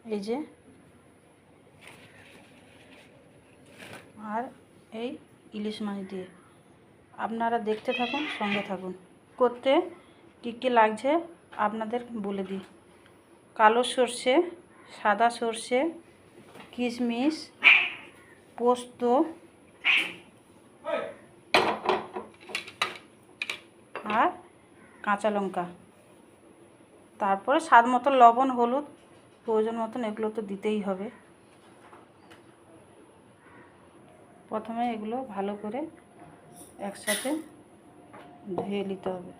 এই যে, আর এই ইলিশ মাছ দিয়ে। আপনারা দেখতে থাকুন, সঙ্গে থাকুন। করতে কী কী লাগছে আপনাদের বলে দিই। কালো সর্ষে, সাদা সর্ষে, কিশমিশ, পোস্ত, আর কাঁচা লঙ্কা, তারপরে স্বাদ মতো লবণ, হলুদ, প্রয়োজন মতন এগুলো তো দিতেই হবে। প্রথমে এগুলো ভালো করে একসাথে ধুয়ে নিতে হবে।